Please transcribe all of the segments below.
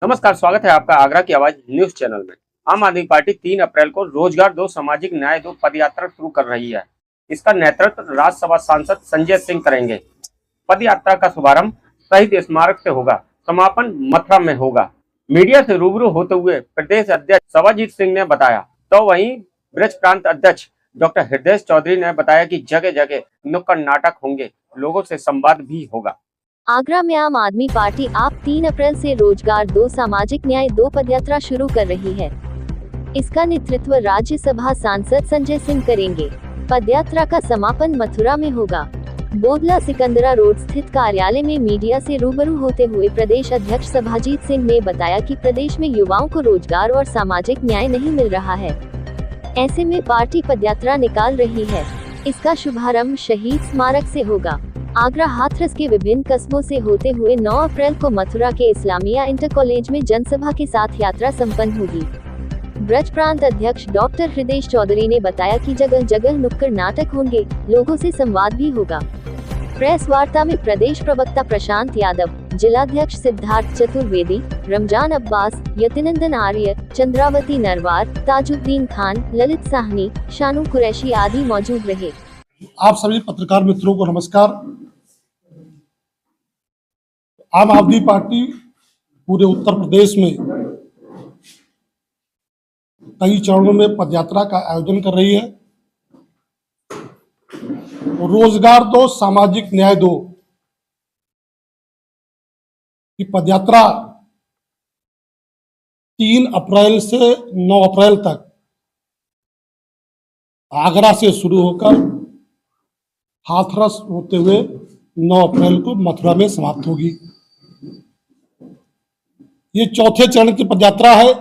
नमस्कार, स्वागत है आपका आगरा की आवाज न्यूज चैनल में। आम आदमी पार्टी 3 अप्रैल को रोजगार दो, सामाजिक न्याय दो पदयात्रा शुरू कर रही है। इसका नेतृत्व राज्यसभा सांसद संजय सिंह करेंगे। पदयात्रा का शुभारंभ शहीद स्मारक से होगा, समापन मथुरा में होगा। मीडिया से रूबरू होते हुए प्रदेश अध्यक्ष सवाजीत सिंह ने बताया, तो वहीं ब्रज प्रांत अध्यक्ष डॉक्टर हृदय चौधरी ने बताया कि जगह जगह नुक्कड़ नाटक होंगे, लोगों से संवाद भी होगा। आगरा में आम आदमी पार्टी आप 3 अप्रैल से रोजगार दो, सामाजिक न्याय दो पदयात्रा शुरू कर रही है। इसका नेतृत्व राज्यसभा सांसद संजय सिंह करेंगे। पदयात्रा का समापन मथुरा में होगा। बोदला सिकंदरा रोड स्थित कार्यालय में मीडिया से रूबरू होते हुए प्रदेश अध्यक्ष सवाजीत सिंह ने बताया कि प्रदेश में युवाओं को रोजगार और सामाजिक न्याय नहीं मिल रहा है। ऐसे में पार्टी पदयात्रा निकाल रही है। इसका शुभारंभ शहीद स्मारक से होगा। आगरा हाथरस के विभिन्न कस्बों से होते हुए 9 अप्रैल को मथुरा के इस्लामिया इंटर कॉलेज में जनसभा के साथ यात्रा संपन्न होगी। ब्रज प्रांत अध्यक्ष डॉक्टर हृदय चौधरी ने बताया कि जगह जगह नुक्कड़ नाटक होंगे, लोगों से संवाद भी होगा। प्रेस वार्ता में प्रदेश प्रवक्ता प्रशांत यादव, जिलाध्यक्ष सिद्धार्थ चतुर्वेदी, रमजान अब्बास, यतिनंदन आर्य, चंद्रावती नरवार, ताजुद्दीन खान, ललित साहनी, शानू कुरैशी आदि मौजूद रहे। आप सभी पत्रकार मित्रों को नमस्कार। आम आदमी पार्टी पूरे उत्तर प्रदेश में कई चरणों में पदयात्रा का आयोजन कर रही है। रोजगार दो, सामाजिक न्याय दो की पदयात्रा 3 अप्रैल से 9 अप्रैल तक आगरा से शुरू होकर हाथरस होते हुए 9 अप्रैल को मथुरा में समाप्त होगी। ये चौथे चरण की पदयात्रा है।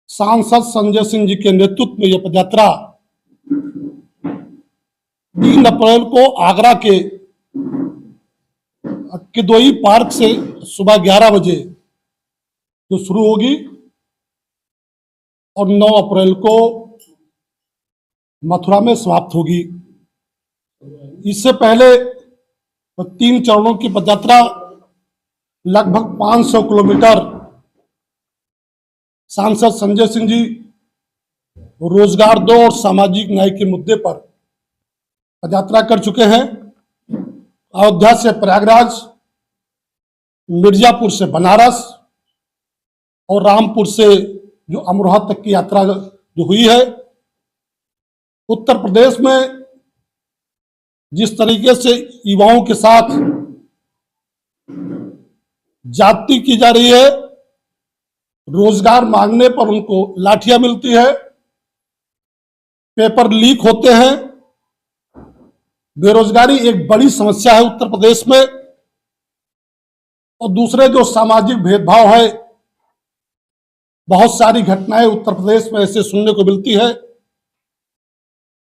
सांसद संजय सिंह जी के नेतृत्व में यह पदयात्रा 3 अप्रैल को आगरा के किदोई पार्क से सुबह 11 बजे जो शुरू होगी और 9 अप्रैल को मथुरा में समाप्त होगी। इससे पहले 3 चरणों की पदयात्रा लगभग 500 किलोमीटर सांसद संजय सिंह जी रोजगार दो और सामाजिक न्याय के मुद्दे पर पदयात्रा कर चुके हैं। अयोध्या से प्रयागराज, मिर्जापुर से बनारस और रामपुर से जो अमरोहा तक की यात्रा जो हुई है। उत्तर प्रदेश में जिस तरीके से युवाओं के साथ जाति की जा रही है, रोजगार मांगने पर उनको लाठियां मिलती है, पेपर लीक होते हैं, बेरोजगारी एक बड़ी समस्या है उत्तर प्रदेश में। और दूसरे जो सामाजिक भेदभाव है, बहुत सारी घटनाएं उत्तर प्रदेश में ऐसे सुनने को मिलती है।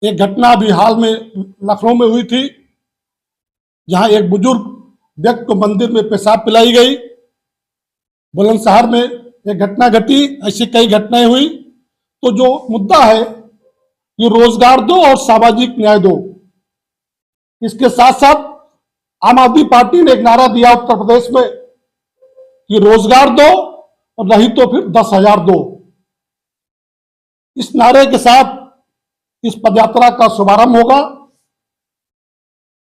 एक घटना अभी हाल में लखनऊ में हुई थी, जहां एक बुजुर्ग व्यक्ति को मंदिर में पेशाब पिलाई गई। बुलंदशहर में एक घटना घटी, ऐसी कई घटनाएं हुई। तो जो मुद्दा है कि रोजगार दो और सामाजिक न्याय दो, इसके साथ साथ आम आदमी पार्टी ने एक नारा दिया उत्तर प्रदेश में कि रोजगार दो और नहीं तो फिर 10,000 दो। इस नारे के साथ इस पदयात्रा का शुभारंभ होगा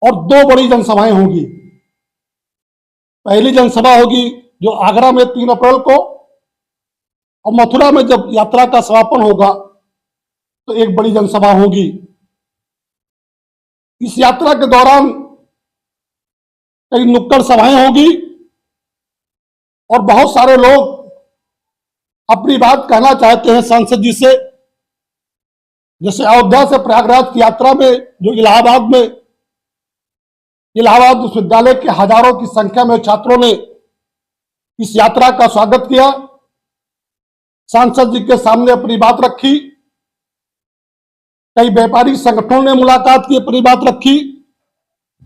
और 2 बड़ी जनसभाएं होगी। पहली जनसभा होगी जो आगरा में 3 अप्रैल को, और मथुरा में जब यात्रा का समापन होगा तो एक बड़ी जनसभा होगी। इस यात्रा के दौरान कई नुक्कड़ सभाएं होगी और बहुत सारे लोग अपनी बात कहना चाहते हैं सांसद जी से। जैसे अयोध्या से प्रयागराज की यात्रा में जो इलाहाबाद विश्वविद्यालय के हजारों की संख्या में छात्रों ने इस यात्रा का स्वागत किया, सांसद जी के सामने अपनी बात रखी। कई व्यापारी संगठनों ने मुलाकात की, अपनी बात रखी।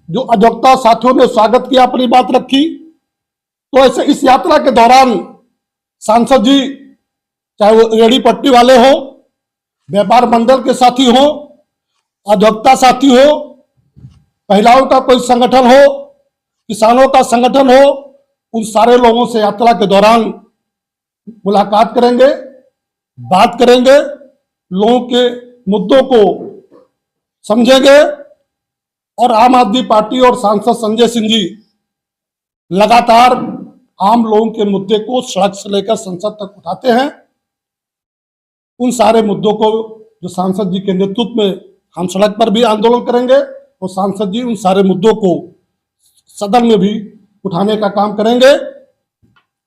जो अधिवक्ता साथियों ने स्वागत किया, अपनी बात रखी। तो ऐसे इस यात्रा के दौरान सांसद जी, चाहे वो रेहड़ी पट्टी वाले हो, व्यापार मंडल के साथी हो, अधिवक्ता साथी हो, महिलाओं का कोई संगठन हो, किसानों का संगठन हो, उन सारे लोगों से यात्रा के दौरान मुलाकात करेंगे, बात करेंगे, लोगों के मुद्दों को समझेंगे और आम आदमी पार्टी और सांसद संजय सिंह जी लगातार आम लोगों के मुद्दे को सड़क से लेकर संसद तक उठाते हैं। उन सारे मुद्दों को जो सांसद जी के नेतृत्व में हम सड़क पर भी आंदोलन करेंगे और सांसद जी उन सारे मुद्दों को सदन में भी उठाने का काम करेंगे।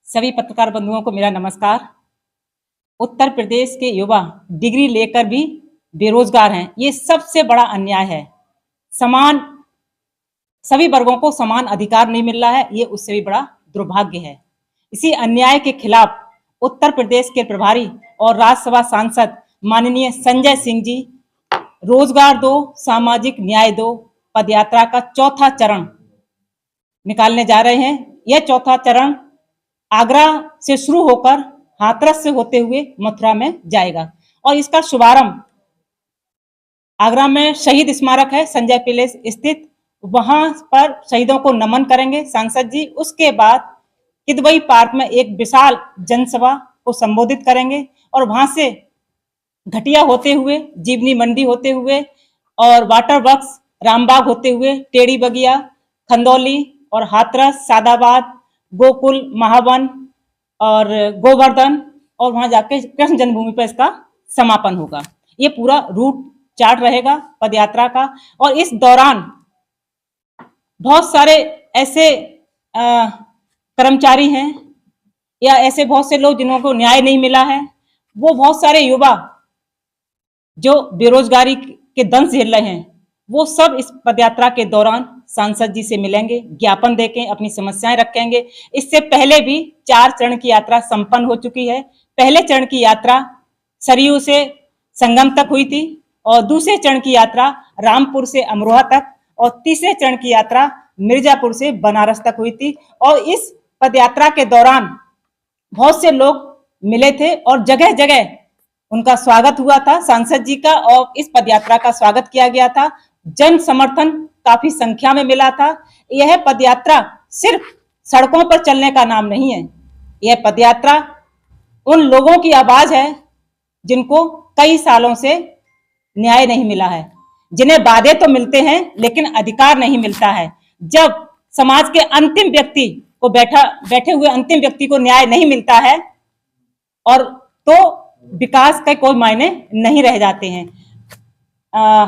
सभी पत्रकार बंधुओं को मेरा नमस्कार। उत्तर प्रदेश के युवा डिग्री लेकर भी बेरोजगार हैं, ये सबसे बड़ा अन्याय है। सभी वर्गों को समान अधिकार नहीं मिल रहा है, ये उससे भी बड़ा दुर्भाग्य है। इसी अन्याय के खिलाफ उत्तर प्रदेश के प्रभारी और राज्यसभा सांसद माननीय संजय सिंह जी रोजगार दो, सामाजिक न्याय दो पदयात्रा का चौथा चरण निकालने जा रहे हैं। यह चौथा चरण आगरा से शुरू होकर हाथरस से होते हुए मथुरा में जाएगा और इसका शुभारंभ आगरा में शहीद स्मारक है संजय पैलेस स्थित, वहां पर शहीदों को नमन करेंगे सांसद जी। उसके बाद किदवई पार्क में एक विशाल जनसभा को संबोधित करेंगे और वहां से घटिया होते हुए, जीवनी मंडी होते हुए और वाटर वर्क्स रामबाग होते हुए टेढ़ी बगिया, खंदौली और हाथरस, सादाबाद, गोकुल, महावन और गोवर्धन और वहां जाके कृष्ण जन्मभूमि पर इसका समापन होगा। ये पूरा रूट चार्ट रहेगा पदयात्रा का। और इस दौरान बहुत सारे ऐसे कर्मचारी हैं या ऐसे बहुत से लोग जिन्हों को न्याय नहीं मिला है, वो बहुत सारे युवा जो बेरोजगारी के दंश झेल रहे हैं, वो सब इस पदयात्रा के दौरान सांसद जी से मिलेंगे, ज्ञापन देके अपनी समस्याएं रखेंगे। इससे पहले भी 4 चरण की यात्रा संपन्न हो चुकी है। पहले चरण की यात्रा सरयू से संगम तक हुई थी और दूसरे चरण की यात्रा रामपुर से अमरोहा तक और तीसरे चरण की यात्रा मिर्जापुर से बनारस तक हुई थी। और इस पदयात्रा के दौरान बहुत से लोग मिले थे और जगह जगह उनका स्वागत हुआ था सांसद जी का और इस पदयात्रा का स्वागत किया गया था। जन समर्थन काफी संख्या में मिला था। यह पदयात्रा सिर्फ सड़कों पर चलने का नाम नहीं है, यह पदयात्रा उन लोगों की आवाज है जिनको कई सालों से न्याय नहीं मिला है, जिन्हें वादे तो मिलते हैं लेकिन अधिकार नहीं मिलता है। जब समाज के अंतिम व्यक्ति को बैठे हुए अंतिम व्यक्ति को न्याय नहीं मिलता है और तो विकास का कोई मायने नहीं रह जाते हैं।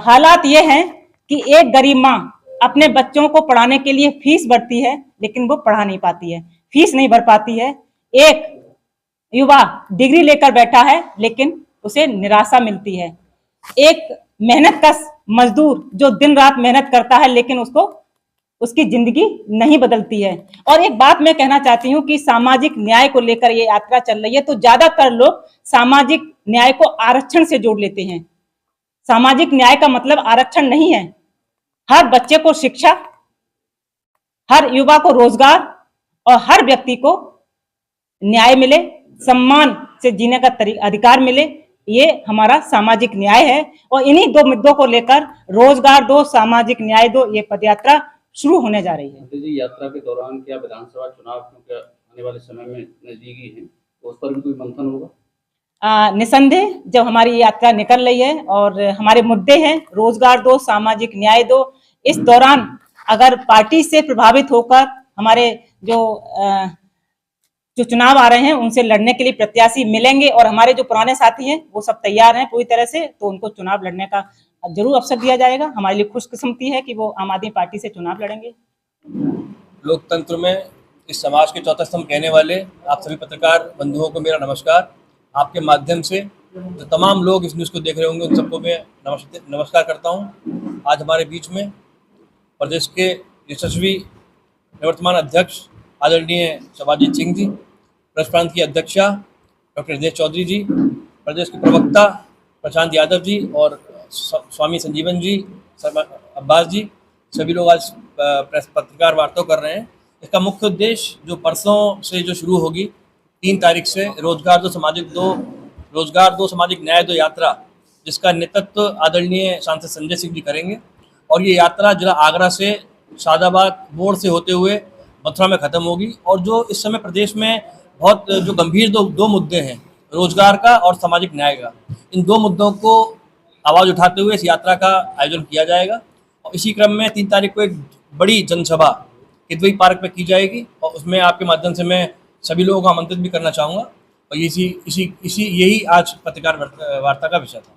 हालात ये हैं कि एक गरीब माँ अपने बच्चों को पढ़ाने के लिए फीस भरती है लेकिन वो पढ़ा नहीं पाती है, फीस नहीं भर पाती है। एक युवा डिग्री लेकर बैठा है लेकिन उसे निराशा मिलती है। एक मेहनत कश मजदूर जो दिन रात मेहनत करता है लेकिन उसको उसकी जिंदगी नहीं बदलती है। और एक बात मैं कहना चाहती हूँ कि सामाजिक न्याय को लेकर ये यात्रा चल रही है तो ज्यादातर लोग सामाजिक न्याय को आरक्षण से जोड़ लेते हैं। सामाजिक न्याय का मतलब आरक्षण नहीं है। हर बच्चे को शिक्षा, हर युवा को रोजगार और हर व्यक्ति को न्याय मिले, सम्मान से जीने का अधिकार मिले, ये हमारा सामाजिक न्याय है। और इन्हीं 2 मुद्दों को लेकर रोजगार दो, सामाजिक न्याय दो, ये पदयात्रा शुरू होने जा रही है। जी, यात्रा के दौरान क्या विधानसभा चुनाव क्योंकि आने वाले समय में नजदीकी हैं, तो उस पर भी कोई मंथन होगा? निसंदेह जब हमारी यात्रा निकल रही है और हमारे मुद्दे हैं रोजगार दो, सामाजिक न्याय दो, इस दौरान अगर पार्टी से प्रभावित होकर हमारे जो चुनाव आ रहे हैं उनसे लड़ने के लिए प्रत्याशी मिलेंगे और हमारे जो पुराने साथी हैं वो सब तैयार हैं पूरी तरह से, तो उनको चुनाव लड़ने का जरूर अवसर दिया जाएगा। हमारे लिए खुशकिस्मती है कि वो आम आदमी पार्टी से चुनाव लड़ेंगे। लोकतंत्र में इस समाज के चौथा स्तंभ कहने वाले आप सभी पत्रकार बंधुओं को मेरा नमस्कार। आपके माध्यम से जो तमाम लोग इस न्यूज़ को देख रहे होंगे उन सबको मैं नमस्कार करता हूं। आज हमारे बीच में प्रदेश के यशस्वी निवर्तमान अध्यक्ष आदरणीय शबाजीत सिंह जी, प्रेस प्रांत की अध्यक्षा डॉक्टर हृदय चौधरी जी, प्रदेश के प्रवक्ता प्रशांत यादव जी और स्वामी संजीवन जी, अब्बास जी, सभी लोग आज प्रेस पत्रकार वार्ता कर रहे हैं। इसका मुख्य उद्देश्य जो परसों से जो शुरू होगी 3 तारीख से रोजगार दो सामाजिक न्याय दो यात्रा, जिसका नेतृत्व आदरणीय सांसद संजय सिंह जी करेंगे। और ये यात्रा जिला आगरा से सादाबाद मोड़ से होते हुए मथुरा में खत्म होगी। और जो इस समय प्रदेश में बहुत जो गंभीर दो मुद्दे हैं, रोजगार का और सामाजिक न्याय का, इन दो मुद्दों को आवाज उठाते हुए इस यात्रा का आयोजन किया जाएगा। और इसी क्रम में 3 तारीख को एक बड़ी जनसभा किदवई पार्क में की जाएगी और उसमें आपके माध्यम से मैं सभी लोगों को आमंत्रित भी करना चाहूँगा। और यही आज पत्रकार वार्ता का विषय था।